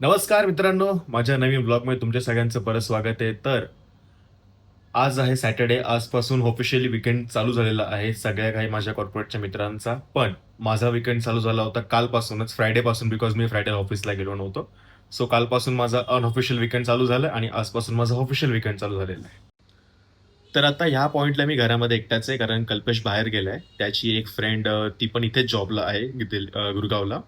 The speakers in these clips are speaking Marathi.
नमस्कार मित्रांनो, माझ्या नवीन ब्लॉगमध्ये तुमच्या सगळ्यांचं परत स्वागत आहे. तर आज आहे सॅटर्डे. आजपासून ऑफिशियली वीकेंड चालू झालेला आहे सगळ्या काही माझ्या कॉर्पोरेटच्या मित्रांचा. पण माझा वीकेंड चालू झाला होता कालपासूनच, फ्रायडेपासून, बिकॉज मी फ्रायडे ऑफिसला गेलो नव्हतो. सो कालपासून माझा अनऑफिशियल वीकेंड चालू झालं आणि आजपासून माझा ऑफिशियल वीकेंड चालू झालेला आहे. तर आता ह्या पॉइंटला मी घरामध्ये एकटाच आहे, कारण कल्पेश बाहेर गेलाय. त्याची एक फ्रेंड ती पण इथेच जॉबला आहे गुरगावला.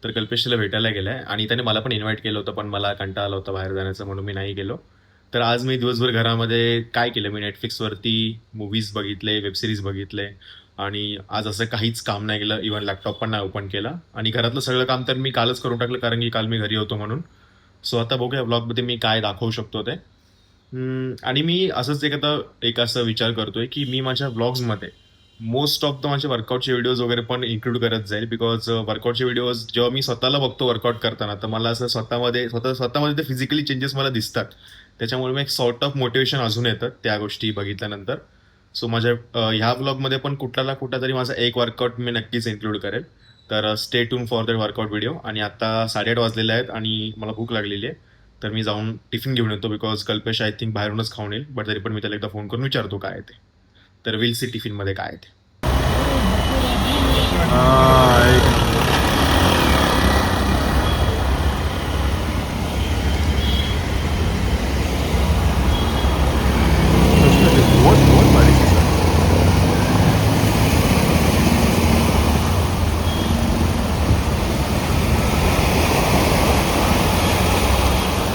तर कल्पेश तिला भेटायला गेलाय आणि त्याने मला पण इन्व्हाइट केलं होतं, पण मला कंटाळा आला होता बाहेर जाण्याचं, म्हणून मी नाही गेलो. तर आज मी दिवसभर घरामध्ये काय केलं, मी नेटफ्लिक्सवरती मूवीज बघितले, वेब सिरीज बघितले आणि आज असं काहीच काम नाही केलं. इव्हन लॅपटॉप पण नाही ओपन केला आणि घरातलं सगळं काम तर मी कालच करून टाकलं, कारण की काल मी घरी होतो म्हणून. सो आता बघूया ब्लॉगमध्ये मी काय दाखवू शकतो ते. आणि मी असंच एक असं विचार करतोय की मी माझ्या व्लॉग्समध्ये मोस्ट ऑफ द माझे वर्कआउटचे व्हिडिओज वगैरे पण इन्क्लूड करत जाईल, बिकॉज वर्कआउटचे व्हिडिओज जेव्हा मी स्वतःला बघतो वर्कआउट करताना, तर मला असं स्वतःमध्ये ते फिजिकली चेंजेस मला दिसतात. त्याच्यामुळे मी एक सॉर्ट ऑफ मोटिवेशन अजून येतं त्या गोष्टी बघितल्यानंतर. सो माझ्या ह्या व्लॉगमध्ये पण कुठला ना कुठला तरी माझा एक वर्कआउट मी नक्कीच इन्क्लूड करेल. तर stay tune for that workout video. आणि आता 8:30 वाजलेले आहेत आणि मला भूक लागलेली आहे. तर मी जाऊन टिफिन घेऊन येतो, बिकॉज कल्पेश आय थिंक बाहेरूनच खाऊन येईल, बट तरी पण मी त्याला एकदा फोन करून विचारतो काय आहे ते. तर विल सी टिफिनमध्ये काय आहे ते.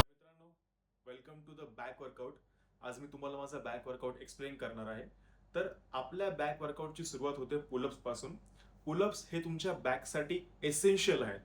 मित्रांनो, welcome to the back workout. आज मी तुम्हाला माझा बॅक वर्कआउट एक्सप्लेन करणार आहे. तर आपल्या बॅक वर्कआउटची सुरुवात होते पुलअप्स पासून. पुलअप्स हे तुमच्या बॅकसाठी एसेन्शियल आहेत.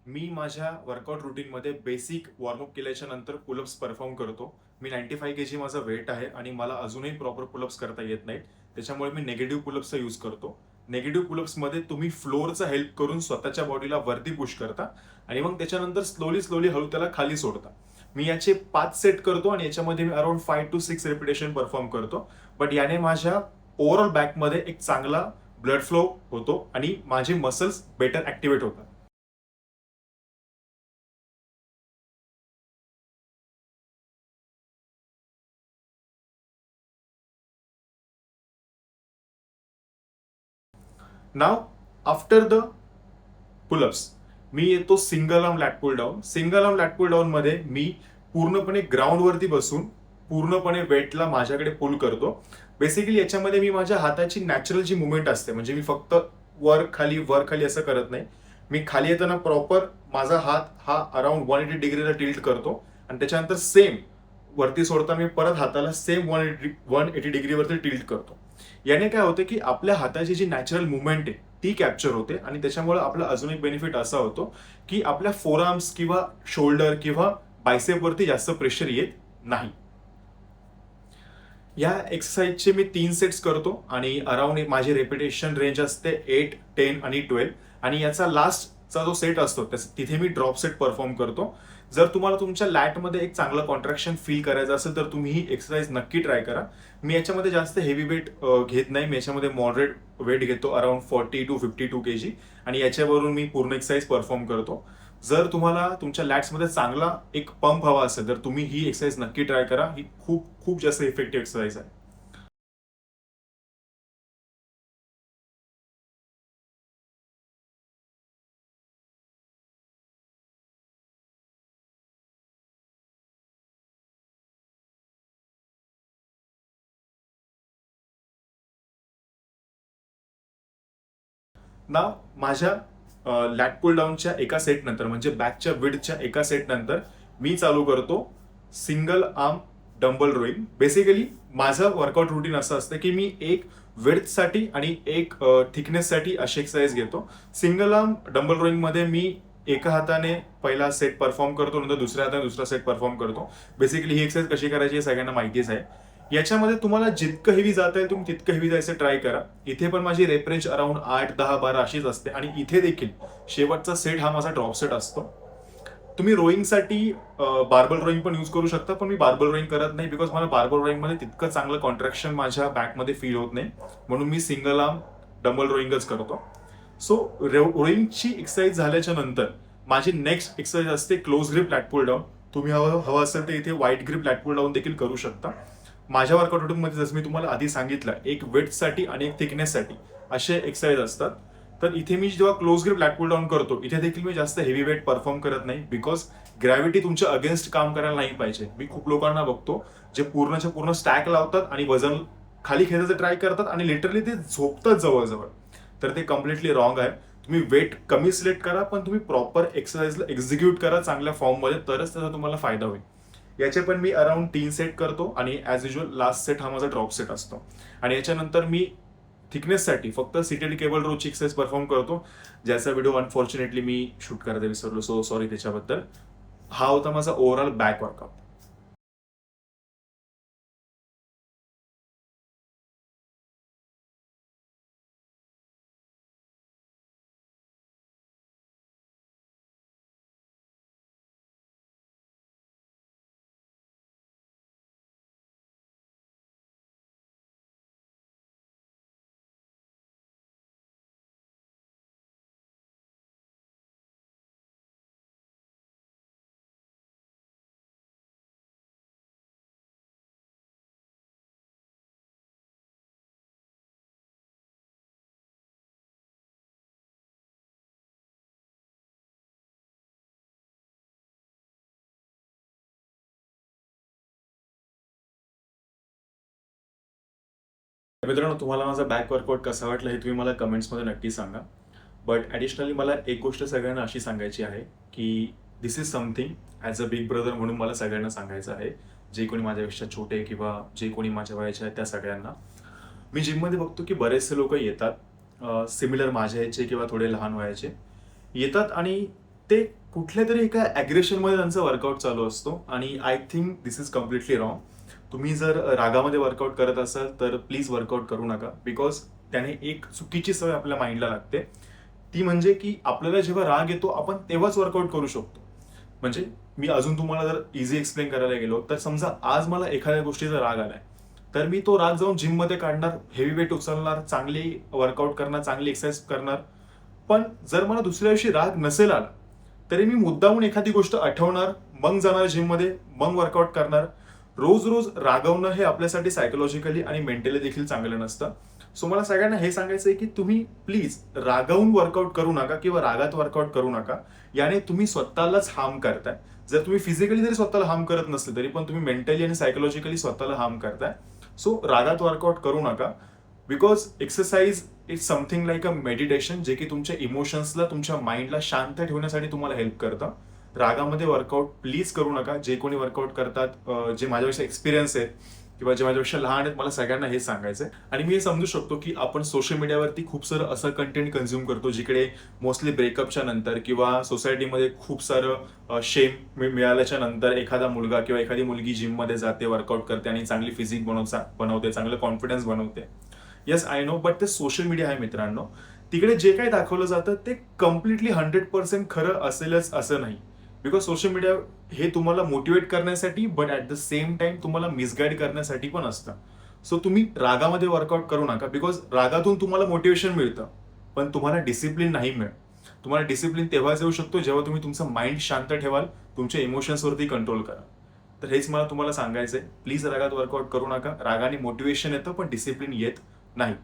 मी माझ्या वर्कआउट रुटीनमध्ये बेसिक वॉर्मअप केल्याच्या नंतर पुलअप्स परफॉर्म करतो. मी 95 kg माझा वेट आहे आणि मला अजूनही प्रॉपर पुलअप्स करता येत नाहीत. त्याच्यामुळे मी नेगेटिव्ह पुलअप्सचा यूज करतो. नेगेटिव्ह पुलअप्समध्ये तुम्ही फ्लोअरचा हेल्प करून स्वतःच्या बॉडीला वरती पुश करता आणि मग त्याच्यानंतर स्लोली स्लोली हळू त्याला खाली सोडता. मी याचे 5 सेट करतो आणि याच्यामध्ये me around 5 to 6 repetition perform करतो. बट याने माझ्या ओव्हरऑल बॅकमध्ये एक चांगला ब्लड फ्लो होतो आणि माझे मसल्स बेटर ऍक्टिव्हेट होतात. नाव आफ्टर द पुलअप्स मी येतो सिंगल आर्म लॅट पुल डाऊन. सिंगल आर्म लॅट पुल डाऊन मध्ये मी पूर्णपणे ग्राउंडवरती बसून पूर्णपणे वेटला माझ्याकडे पुल करतो. बेसिकली याच्यामध्ये मी माझ्या हाताची नॅचरल जी मुवमेंट असते, म्हणजे मी फक्त वर खाली असं करत नाही. मी खाली येताना प्रॉपर माझा हात हा अराउंड 180 डिग्रीला टिल्ट करतो आणि त्याच्यानंतर सेम वरती सोडता मी परत हाताला सेम 180 डिग्रीवरती टिल्ट करतो. याने काय होतं की आपल्या हाताची जी नॅचरल मुवमेंट आहे ती कॅप्चर होते आणि त्याच्यामुळे आपला अजून एक बेनिफिट असा होतो की आपल्या फोरआर्म्स किंवा शोल्डर किंवा बायसेप वरती जास्त प्रेशर येत नाही. या एक्सरसाइजचे मी 3 सेट्स करतो आणि अराउंड माझी रेपिटेशन रेंज असते 8, 10 आणि 12. आणि याचा लास्टचा जो सेट असतो तिथे मी ड्रॉप सेट परफॉर्म करतो. जर तुम्हाला तुमच्या लॅटमध्ये एक चांगलं कॉन्ट्रॅक्शन फील करायचं असेल तर तुम्ही ही एक्सरसाइज नक्की ट्राय करा. मी याच्यामध्ये जास्त हेवी वेट घेत नाही. मी याच्यामध्ये मॉडरेट वेट घेतो अराउंड 40 to 52 kg आणि याच्यावरून मी पूर्ण एक्सरसाइज परफॉर्म करतो. जर तुम्हाला तुमच्या लॅट्समध्ये चांगला एक पंप हवा असेल तर तुम्ही ही एक्सरसाइज नक्की ट्राय करा. ही खूप खूप जास्त इफेक्टिव्ह एक्सरसाइज आहे. ना माझ्या लॅट पुल डाऊनच्या एका सेट नंतर, म्हणजे बॅकच्या विड्थच्या एका सेट नंतर मी चालू करतो single arm dumbbell rowing. Basically माझं वर्कआउट रुटीन असं असतं की मी एक विड्थसाठी आणि एक थिकनेससाठी अशी एक्सरसाइज घेतो. सिंगल आर्म डंबल रोईंग मध्ये मी एका हाताने पहिला सेट परफॉर्म करतो, नंतर दुसऱ्या हाताने दुसरा सेट परफॉर्म करतो. बेसिकली ही एक्सरसाइज कशी करायची हे सगळ्यांना माहितीच आहे. याच्यामध्ये तुम्हाला जितकं हेवी जाता येईल तुम्ही तितकं हेवी जायचं ट्राय करा. इथे पण माझी रेप रेंज अराउंड 8, 10, 12 अशीच असते आणि इथे देखील शेवटचा सेट हा माझा ड्रॉप सेट असतो. तुम्ही रोईंगसाठी बार्बल रोईंग पण यूज करू शकता, पण मी बार्बल रोईंग करत नाही बिकॉज मला बार्बल रोईंग मध्ये तितकं चांगलं कॉन्ट्रॅक्शन माझ्या बॅकमध्ये फील होत नाही, म्हणून मी सिंगल आर्म डबल रोईंगच करतो. सो रोईंगची एक्सरसाइज झाल्याच्या नंतर माझी नेक्स्ट एक्सरसाइज असते क्लोज ग्रिप लॅट पुल डाऊन. तुम्ही हवं असेल तर इथे वाईट ग्रिप लॅट पुल डाऊन देखील करू शकता. माझ्या वर्कआउट रुटीनमध्ये जसं मी तुम्हाला आधी सांगितलं, एक वेटसाठी आणि एक थिकनेससाठी असे एक्सरसाइज असतात. तर इथे मी जेव्हा क्लोज ग्रिप लॅट पुल डाऊन करतो, इथे देखील मी जास्त हेवी वेट परफॉर्म करत नाही, बिकॉज ग्रॅव्हिटी तुमच्या अगेन्स्ट काम करायला नाही पाहिजे. मी खूप लोकांना बघतो जे पूर्णच्या पूर्ण स्टॅक लावतात आणि वजन खाली खेचायचं ट्राय करतात आणि लिटरली ते झोपतात जवळजवळ. तर ते कम्प्लिटली रॉंग आहे. तुम्ही वेट कमी सिलेक्ट करा, पण तुम्ही प्रॉपर एक्सरसाइजला एक्झिक्यूट करा चांगल्या फॉर्ममध्ये, तरच त्याचा तुम्हाला फायदा होईल. याचे पण मी अराउंड 3 सेट करतो आणि ॲज युजल लास्ट सेट हा माझा ड्रॉप सेट असतो. आणि याच्यानंतर मी थिकनेससाठी फक्त सीटेड केबल रोची एक्सरसाइज परफॉर्म करतो, ज्याचा व्हिडिओ अनफॉर्च्युनेटली मी शूट करायला विसरलो, सो सॉरी त्याच्याबद्दल. हा होता माझा ओव्हरऑल बॅक वर्कआउट. मित्रांनो, तुम्हाला माझा बॅक वर्कआउट कसा वाटला हे तुम्ही मला कमेंट्समध्ये नक्की सांगा. बट ॲडिशनली मला एक गोष्ट सगळ्यांना अशी सांगायची आहे की this is something as a big brother म्हणून मला सगळ्यांना सांगायचं आहे, जे कोणी माझ्यापेक्षा छोटे किंवा जे कोणी माझ्या वयाचे आहेत त्या सगळ्यांना. मी जिममध्ये बघतो की बरेचसे लोक येतात, सिमिलर माझ्या ह्याचे किंवा थोडे लहान वयाचे येतात, आणि ते कुठल्या तरी एका ॲग्रेशनमध्ये त्यांचा वर्कआउट चालू असतो. आणि I think this is completely wrong. तुम्ही जर रागामध्ये वर्कआउट करत असाल तर प्लीज वर्कआउट करू नका, बिकॉज त्याने एक चुकीची सवय आपल्या माइंडला लागते. ती म्हणजे की आपल्याला जेव्हा राग येतो आपण तेव्हाच वर्कआउट करू शकतो. म्हणजे मी अजून तुम्हाला जर इझी एक्सप्लेन करायला गेलो तर समजा आज मला एखाद्या गोष्टीचा राग आलाय, तर मी तो राग जाऊन जिममध्ये काढणार, हेवी वेट उचलणार, चांगली वर्कआउट करणार, चांगली एक्सरसाइज करणार. पण जर मला दुसऱ्या दिवशी राग नसेल आला तरी मी मुद्दामून एखादी गोष्ट आठवणार, मग जाणार जिममध्ये, मग वर्कआउट करणार. रोज रोज रागवणं हे आपल्यासाठी सायकोलॉजिकली आणि मेंटली देखील चांगलं नसतं. सो मला सगळ्यांना हे सांगायचं आहे की तुम्ही प्लीज रागावून वर्कआउट करू नका किंवा रागात वर्कआउट करू नका. याने तुम्ही स्वतःलाच हार्म करताय. जर तुम्ही फिजिकली जरी स्वतःला हार्म करत नसले तरी पण तुम्ही मेंटली आणि सायकोलॉजिकली स्वतःला हार्म करताय. सो रागात वर्कआउट करू नका, because exercise is something like a meditation, जे की तुमच्या इमोशन्सला, तुमच्या माइंडला शांत ठेवण्यासाठी तुम्हाला हेल्प करतं. रागामध्ये वर्कआउट प्लीज करू नका. जे कोणी वर्कआउट करतात, जे माझ्यापेक्षा एक्सपिरियन्स आहेत किंवा जे माझ्यापेक्षा लहान आहेत, मला सगळ्यांना हे सांगायचं आहे. आणि मी हे समजू शकतो की आपण सोशल मीडियावरती खूप सारं असं कंटेंट कन्झ्युम करतो जिकडे मोस्टली ब्रेकअपच्या नंतर किंवा सोसायटीमध्ये खूप सारं शेम मिळाल्याच्या नंतर एखादा मुलगा किंवा एखादी मुलगी जिममध्ये जाते, वर्कआउट करते आणि चांगली फिजिक बनवते, चांगलं कॉन्फिडन्स बनवते. येस, आय नो, बट ते सोशल मीडिया आहे मित्रांनो. तिकडे जे काही दाखवलं जातं ते कम्प्लिटली 100% खरं असेलच असं नाही. बिकॉज सोशल मीडिया हे तुम्हाला मोटिवेट करण्यासाठी, but at the same time तुम्हाला मिसगाईड करण्यासाठी पण असतं. सो तुम्ही रागामध्ये वर्कआउट करू नका, बिकॉज रागातून तुम्हाला मोटिवेशन मिळतं पण तुम्हाला डिसिप्लिन नाही मिळत. तुम्हाला डिसिप्लिन तेव्हाच येऊ शकतो जेव्हा तुम्ही तुमचं माइंड शांत ठेवाल, तुमच्या इमोशन्सवरती कंट्रोल करा. तर हेच मला तुम्हाला सांगायचं आहे. प्लीज रागात वर्कआउट करू नका. रागाने मोटिवेशन येतं पण डिसिप्लिन येत नाही.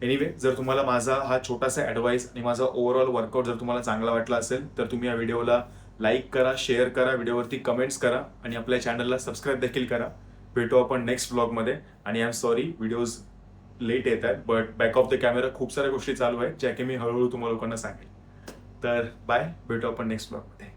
एनिवे, जर तुम्हाला माझा हा छोटासा ॲडवाईस आणि माझा ओव्हरऑल वर्कआउट जर तुम्हाला चांगला वाटला असेल तर तुम्ही या व्हिडिओला लाईक करा, शेअर करा, व्हिडिओवरती कमेंट्स करा आणि आपल्या चॅनलला सबस्क्राईब देखील करा. भेटू आपण नेक्स्ट ब्लॉगमध्ये. आणि I am sorry videos late येत आहेत, but back of the camera खूप साऱ्या गोष्टी चालू आहेत ज्या की मी हळूहळू तुम्हाला लोकांना सांगेल. तर बाय, भेटू आपण नेक्स्ट ब्लॉगमध्ये.